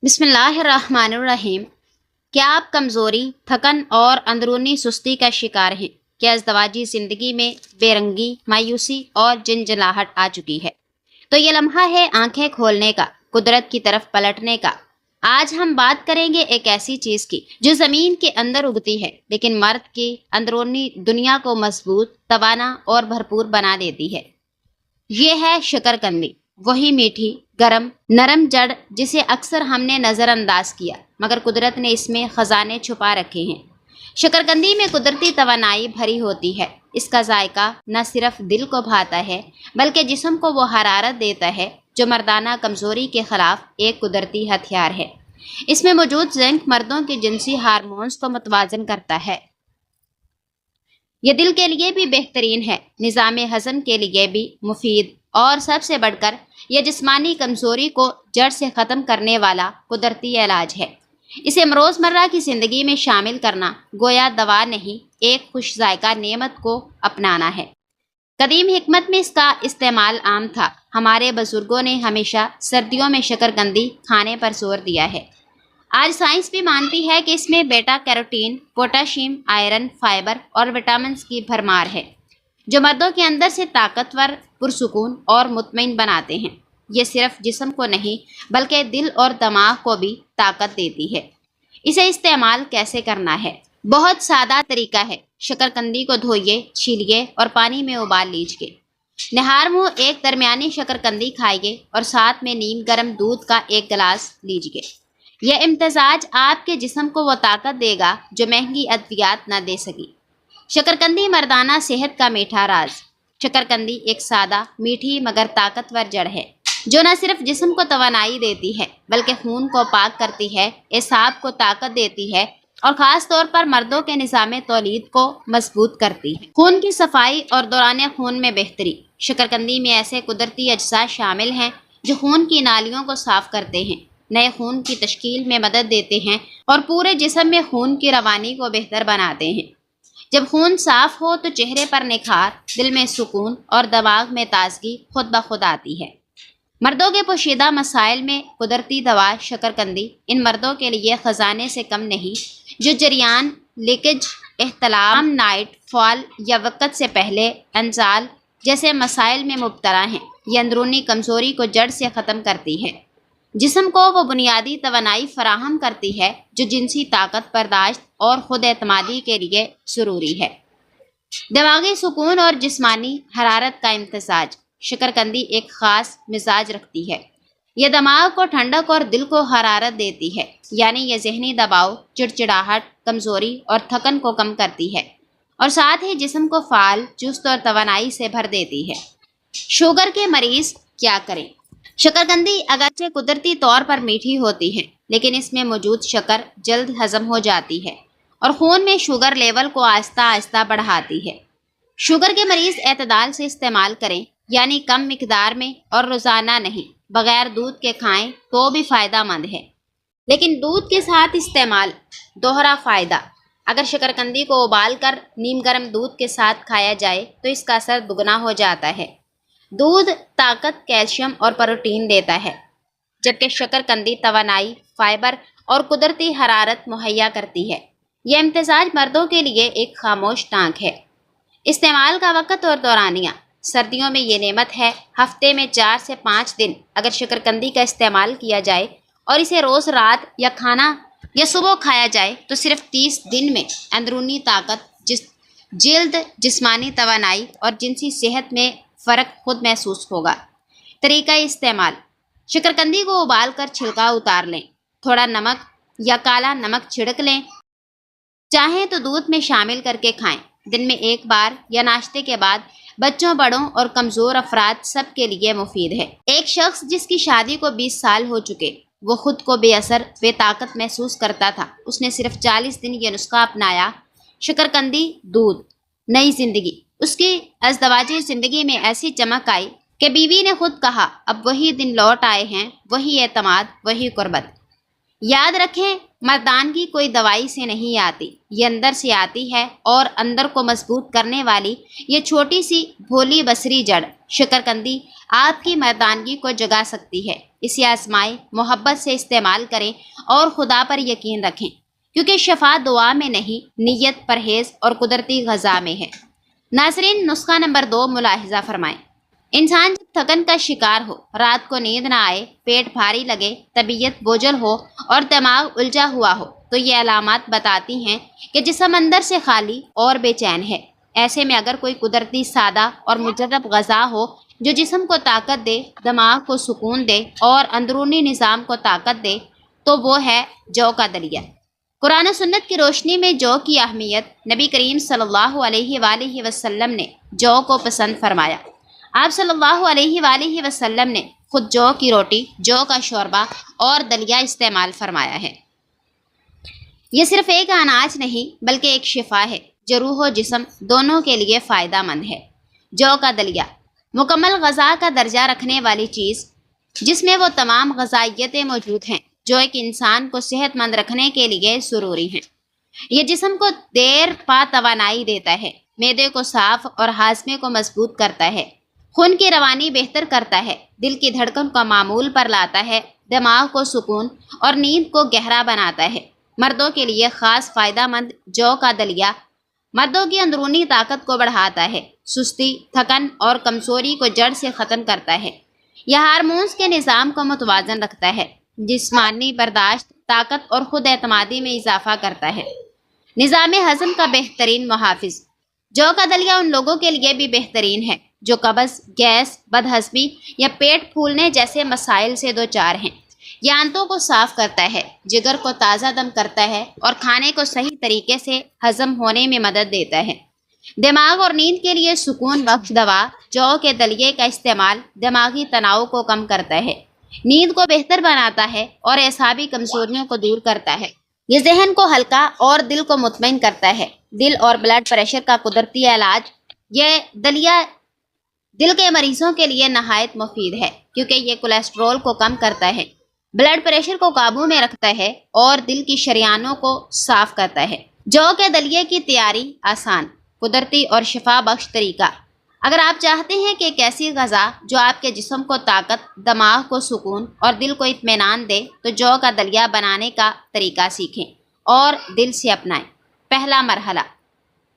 بسم اللہ الرحمن الرحیم۔ کیا آپ کمزوری، تھکن اور اندرونی سستی کا شکار ہیں؟ کیا ازدواجی زندگی میں بے رنگی، مایوسی اور جھنجھلاہٹ آ چکی ہے؟ تو یہ لمحہ ہے آنکھیں کھولنے کا، قدرت کی طرف پلٹنے کا۔ آج ہم بات کریں گے ایک ایسی چیز کی جو زمین کے اندر اگتی ہے لیکن مرد کی اندرونی دنیا کو مضبوط، توانا اور بھرپور بنا دیتی ہے۔ یہ ہے شکرکندی، وہی میٹھی، گرم، نرم جڑ جسے اکثر ہم نے نظر انداز کیا، مگر قدرت نے اس میں خزانے چھپا رکھے ہیں۔ شکرکندی میں قدرتی توانائی بھری ہوتی ہے۔ اس کا ذائقہ نہ صرف دل کو بھاتا ہے بلکہ جسم کو وہ حرارت دیتا ہے جو مردانہ کمزوری کے خلاف ایک قدرتی ہتھیار ہے۔ اس میں موجود زنک مردوں کے جنسی ہارمونز کو متوازن کرتا ہے۔ یہ دل کے لیے بھی بہترین ہے، نظام ہضم کے لیے بھی مفید، اور سب سے بڑھ کر یہ جسمانی کمزوری کو جڑ سے ختم کرنے والا قدرتی علاج ہے۔ اسے روزمرہ کی زندگی میں شامل کرنا گویا دوا نہیں، ایک خوش ذائقہ نعمت کو اپنانا ہے۔ قدیم حکمت میں اس کا استعمال عام تھا۔ ہمارے بزرگوں نے ہمیشہ سردیوں میں شکرکندی کھانے پر زور دیا ہے۔ آج سائنس بھی مانتی ہے کہ اس میں بیٹا کیروٹین، پوٹاشیم، آئرن، فائبر اور وٹامنز کی بھرمار ہے جو مردوں کے اندر سے طاقتور، پرسکون اور مطمئن بناتے ہیں۔ یہ صرف جسم کو نہیں بلکہ دل اور دماغ کو بھی طاقت دیتی ہے۔ اسے استعمال کیسے کرنا ہے؟ بہت سادہ طریقہ ہے۔ شکرکندی کو دھوئیے، چھیلیے اور پانی میں ابال لیجیے۔ نہار منہ ایک درمیانی شکرکندی کھائیے اور ساتھ میں نیم گرم دودھ کا ایک گلاس لیجیے۔ یہ امتزاج آپ کے جسم کو وہ طاقت دے گا جو مہنگی ادویات نہ دے سکی۔ شکرکندی مردانہ صحت کا میٹھا راز۔ شکرکندی ایک سادہ، میٹھی مگر طاقتور جڑ ہے جو نہ صرف جسم کو توانائی دیتی ہے بلکہ خون کو پاک کرتی ہے، اعصاب کو طاقت دیتی ہے اور خاص طور پر مردوں کے نظام تولید کو مضبوط کرتی ہے۔ خون کی صفائی اور دوران خون میں بہتری۔ شکرکندی میں ایسے قدرتی اجزاء شامل ہیں جو خون کی نالیوں کو صاف کرتے ہیں، نئے خون کی تشکیل میں مدد دیتے ہیں اور پورے جسم میں خون کی روانی کو بہتر بناتے ہیں۔ جب خون صاف ہو تو چہرے پر نکھار، دل میں سکون اور دماغ میں تازگی خود بخود آتی ہے۔ مردوں کے پوشیدہ مسائل میں قدرتی دوا شکرکندی ان مردوں کے لیے خزانے سے کم نہیں جو جریان، لیکج، احتلام، نائٹ فال یا وقت سے پہلے انزال جیسے مسائل میں مبتلا ہیں۔ یہ اندرونی کمزوری کو جڑ سے ختم کرتی ہے، جسم کو وہ بنیادی توانائی فراہم کرتی ہے جو جنسی طاقت، برداشت اور خود اعتمادی کے لیے ضروری ہے۔ دماغی سکون اور جسمانی حرارت کا امتزاج۔ شکرکندی ایک خاص مزاج رکھتی ہے۔ یہ دماغ کو ٹھنڈک اور دل کو حرارت دیتی ہے، یعنی یہ ذہنی دباؤ، چڑچڑاہٹ، کمزوری اور تھکن کو کم کرتی ہے اور ساتھ ہی جسم کو فعال، چست اور توانائی سے بھر دیتی ہے۔ شوگر کے مریض کیا کریں؟ شکرکندی اگرچہ قدرتی طور پر میٹھی ہوتی ہے لیکن اس میں موجود شکر جلد ہضم ہو جاتی ہے اور خون میں شوگر لیول کو آہستہ آہستہ بڑھاتی ہے۔ شوگر کے مریض اعتدال سے استعمال کریں، یعنی کم مقدار میں اور روزانہ نہیں۔ بغیر دودھ کے کھائیں تو بھی فائدہ مند ہے لیکن دودھ کے ساتھ استعمال دوہرا فائدہ۔ اگر شکرکندی کو ابال کر نیم گرم دودھ کے ساتھ کھایا جائے تو اس کا اثر دگنا ہو جاتا ہے۔ دودھ طاقت، کیلشیم اور پروٹین دیتا ہے جبکہ شکرکندی توانائی، فائبر اور قدرتی حرارت مہیا کرتی ہے۔ یہ امتزاج مردوں کے لیے ایک خاموش ٹانک ہے۔ استعمال کا وقت اور دورانیہ۔ سردیوں میں یہ نعمت ہے۔ ہفتے میں 4 سے 5 دن اگر شکرکندی کا استعمال کیا جائے اور اسے روز رات یا کھانا یا صبح کھایا جائے تو صرف 30 دن میں اندرونی طاقت، جلد، جسمانی توانائی اور جنسی صحت میں فرق خود محسوس ہوگا۔ طریقہ استعمال: شکرکندی کو ابال کر چھلکا اتار لیں، تھوڑا نمک یا کالا نمک چھڑک لیں، چاہیں تو دودھ میں شامل کر کے کھائیں۔ دن میں ایک بار یا ناشتے کے بعد۔ بچوں، بڑوں اور کمزور افراد سب کے لیے مفید ہے۔ ایک شخص جس کی شادی کو 20 سال ہو چکے، وہ خود کو بے اثر، بے طاقت محسوس کرتا تھا۔ اس نے صرف 40 دن یہ نسخہ اپنایا۔ شکرکندی، دودھ، نئی زندگی۔ اس کی ازدواجی زندگی میں ایسی چمک آئی کہ بیوی نے خود کہا، اب وہی دن لوٹ آئے ہیں، وہی اعتماد، وہی قربت۔ یاد رکھیں، مردانگی کوئی دوائی سے نہیں آتی، یہ اندر سے آتی ہے، اور اندر کو مضبوط کرنے والی یہ چھوٹی سی بھولی بصری جڑ شکرکندی آپ کی مردانگی کو جگا سکتی ہے۔ اسے آزمائیں، محبت سے استعمال کریں اور خدا پر یقین رکھیں، کیونکہ شفا دعا میں نہیں، نیت، پرہیز اور قدرتی غذا میں ہے۔ ناظرین، نسخہ نمبر 2 ملاحظہ فرمائیں۔ انسان جب تھکن کا شکار ہو، رات کو نیند نہ آئے، پیٹ بھاری لگے، طبیعت بوجھل ہو اور دماغ الجھا ہوا ہو، تو یہ علامات بتاتی ہیں کہ جسم اندر سے خالی اور بے چین ہے۔ ایسے میں اگر کوئی قدرتی سادہ اور مجرب غذا ہو جو جسم کو طاقت دے، دماغ کو سکون دے اور اندرونی نظام کو طاقت دے، تو وہ ہے جو کا دلیہ۔ قرآن و سنت کی روشنی میں جو کی اہمیت، نبی کریم صلی اللہ علیہ وآلہ وسلم نے جو کو پسند فرمایا۔ آپ صلی اللہ علیہ وآلہ وسلم نے خود جو کی روٹی، جو کا شوربہ اور دلیہ استعمال فرمایا ہے۔ یہ صرف ایک اناج نہیں بلکہ ایک شفا ہے جو روح و جسم دونوں کے لیے فائدہ مند ہے۔ جو کا دلیہ مکمل غذا کا درجہ رکھنے والی چیز، جس میں وہ تمام غذائیتیں موجود ہیں جو ایک انسان کو صحت مند رکھنے کے لیے ضروری ہیں۔ یہ جسم کو دیر پا توانائی دیتا ہے، معدے کو صاف اور ہاضمے کو مضبوط کرتا ہے، خون کی روانی بہتر کرتا ہے، دل کی دھڑکن کو معمول پر لاتا ہے، دماغ کو سکون اور نیند کو گہرا بناتا ہے۔ مردوں کے لیے خاص فائدہ مند جو کا دلیہ مردوں کی اندرونی طاقت کو بڑھاتا ہے، سستی، تھکن اور کمزوری کو جڑ سے ختم کرتا ہے۔ یہ ہارمونز کے نظام کو متوازن رکھتا ہے، جسمانی برداشت، طاقت اور خود اعتمادی میں اضافہ کرتا ہے۔ نظام ہضم کا بہترین محافظ جو کا دلیہ ان لوگوں کے لیے بھی بہترین ہے جو قبض، گیس، بدہضمی یا پیٹ پھولنے جیسے مسائل سے دوچار ہیں۔ یہ آنتوں کو صاف کرتا ہے، جگر کو تازہ دم کرتا ہے اور کھانے کو صحیح طریقے سے ہضم ہونے میں مدد دیتا ہے۔ دماغ اور نیند کے لیے سکون بخش دوا جو کے دلیے کا استعمال دماغی تناؤ کو کم کرتا ہے، نیند کو بہتر بناتا ہے اور اعصابی کمزوریوں کو دور کرتا ہے۔ یہ ذہن کو ہلکا اور دل کو مطمئن کرتا ہے۔ دل اور بلڈ پریشر کا قدرتی علاج، یہ دلیہ دل کے مریضوں کے لیے نہایت مفید ہے کیونکہ یہ کولیسٹرول کو کم کرتا ہے، بلڈ پریشر کو قابو میں رکھتا ہے اور دل کی شریانوں کو صاف کرتا ہے۔ جو کے دلیے کی تیاری آسان، قدرتی اور شفا بخش طریقہ۔ اگر آپ چاہتے ہیں کہ ایک ایسی غذا جو آپ کے جسم کو طاقت، دماغ کو سکون اور دل کو اطمینان دے، تو جو کا دلیہ بنانے کا طریقہ سیکھیں اور دل سے اپنائیں۔ پہلا مرحلہ،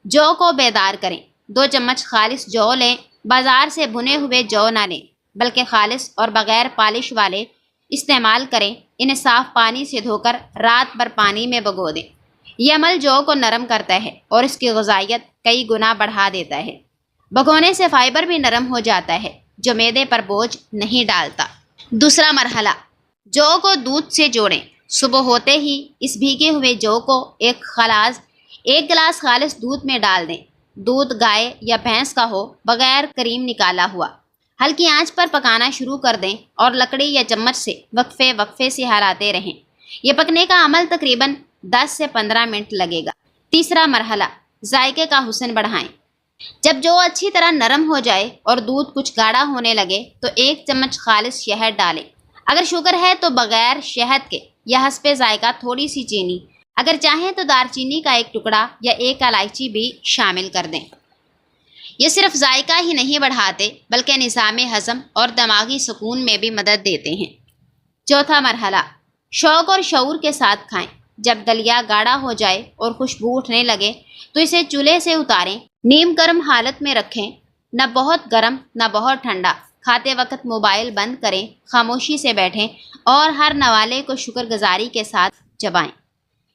جو کو بیدار کریں۔ 2 چمچ خالص جو لیں۔ بازار سے بھنے ہوئے جو نہ لیں بلکہ خالص اور بغیر پالش والے استعمال کریں۔ انہیں صاف پانی سے دھو کر رات بھر پانی میں بھگو دیں۔ یہ عمل جو کو نرم کرتا ہے اور اس کی غذائیت کئی گنا بڑھا دیتا ہے۔ بھگونے سے فائبر بھی نرم ہو جاتا ہے جو معدے پر بوجھ نہیں ڈالتا۔ دوسرا مرحلہ، جو کو دودھ سے جوڑیں۔ صبح ہوتے ہی اس بھیگے ہوئے جو کو ایک گلاس خالص دودھ میں ڈال دیں۔ دودھ گائے یا بھینس کا ہو، بغیر کریم نکالا ہوا۔ ہلکی آنچ پر پکانا شروع کر دیں اور لکڑی یا چمچ سے وقفے سے ہلاتے رہیں۔ یہ پکنے کا عمل تقریباً 10 سے 15 منٹ لگے گا۔ تیسرا مرحلہ، ذائقے کا حسن بڑھائیں۔ جب جو اچھی طرح نرم ہو جائے اور دودھ کچھ گاڑھا ہونے لگے تو 1 چمچ خالص شہد ڈالیں۔ اگر شوگر ہے تو بغیر شہد کے یا حسب ذائقہ تھوڑی سی چینی، اگر چاہیں تو دار چینی کا 1 ٹکڑا یا 1 الائچی بھی شامل کر دیں۔ یہ صرف ذائقہ ہی نہیں بڑھاتے بلکہ نظام ہضم اور دماغی سکون میں بھی مدد دیتے ہیں۔ چوتھا مرحلہ، شوق اور شعور کے ساتھ کھائیں۔ جب دلیہ گاڑھا ہو جائے اور خوشبو اٹھنے لگے تو اسے چولہے سے اتاریں، نیم گرم حالت میں رکھیں، نہ بہت گرم نہ بہت ٹھنڈا۔ کھاتے وقت موبائل بند کریں، خاموشی سے بیٹھیں اور ہر نوالے کو شکر گزاری کے ساتھ چبائیں۔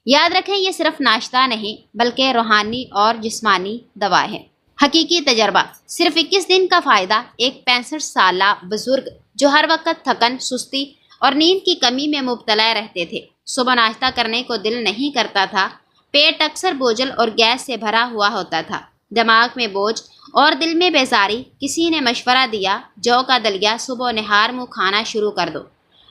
یاد رکھیں، یہ صرف ناشتہ نہیں بلکہ روحانی اور جسمانی دوا ہے۔ حقیقی تجربہ، صرف 21 دن کا فائدہ۔ ایک 65 سالہ بزرگ جو ہر وقت تھکن، سستی اور نیند کی کمی میں مبتلا رہتے تھے، صبح ناشتہ کرنے کو دل نہیں کرتا تھا، پیٹ اکثر بوجھل اور گیس سے بھرا ہوا ہوتا تھا، دماغ میں بوجھ اور دل میں بیزاری، کسی نے مشورہ دیا جو کا دلیہ صبح نہار منہ کھانا شروع کر دو۔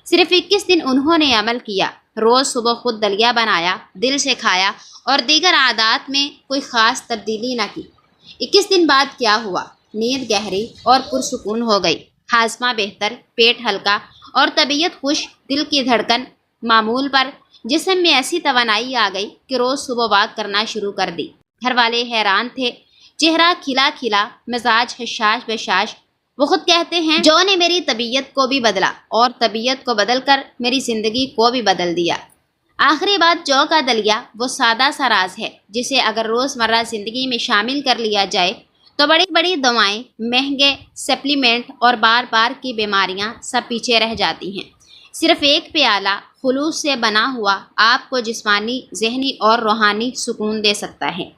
صرف 21 دن انہوں نے عمل کیا، روز صبح خود دلیہ بنایا، دل سے کھایا اور دیگر عادات میں کوئی خاص تبدیلی نہ کی۔ 21 دن بعد کیا ہوا؟ نیند گہری اور پرسکون ہو گئی، ہاضمہ بہتر، پیٹ ہلکا اور طبیعت خوش، دل کی دھڑکن معمول پر، جسم میں ایسی توانائی آ گئی کہ روز صبح واک کرنا شروع کر دی۔ گھر والے حیران تھے، چہرہ کھلا کھلا، مزاج حشاش بشاش۔ وہ خود کہتے ہیں جو نے میری طبیعت کو بھی بدلا اور طبیعت کو بدل کر میری زندگی کو بھی بدل دیا۔ آخری بات، جو کا دلیا وہ سادہ سا راز ہے جسے اگر روزمرہ زندگی میں شامل کر لیا جائے تو بڑی بڑی دوائیں، مہنگے سپلیمنٹ اور بار بار کی بیماریاں سب پیچھے رہ جاتی ہیں۔ صرف ایک پیالہ خلوص سے بنا ہوا آپ کو جسمانی، ذہنی اور روحانی سکون دے سکتا ہے۔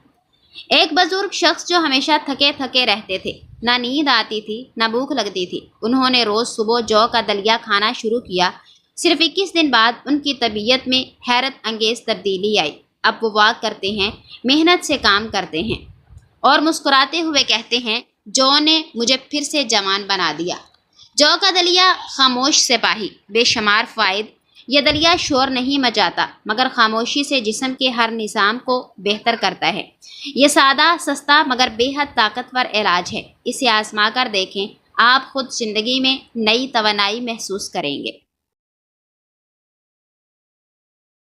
ایک بزرگ شخص جو ہمیشہ تھکے تھکے رہتے تھے، نہ نیند آتی تھی نہ بھوک لگتی تھی، انہوں نے روز صبح جو کا دلیا کھانا شروع کیا۔ صرف 21 دن بعد ان کی طبیعت میں حیرت انگیز تبدیلی آئی۔ اب وہ واک کرتے ہیں، محنت سے کام کرتے ہیں اور مسکراتے ہوئے کہتے ہیں جو نے مجھے پھر سے جوان بنا دیا۔ جو کا دلیا خاموش سپاہی، بے شمار فوائد۔ یہ دلیا شور نہیں مچاتا مگر خاموشی سے جسم کے ہر نظام کو بہتر کرتا ہے۔ یہ سادہ، سستا مگر بے حد طاقتور علاج ہے۔ اسے آزما کر دیکھیں، آپ خود زندگی میں نئی توانائی محسوس کریں گے۔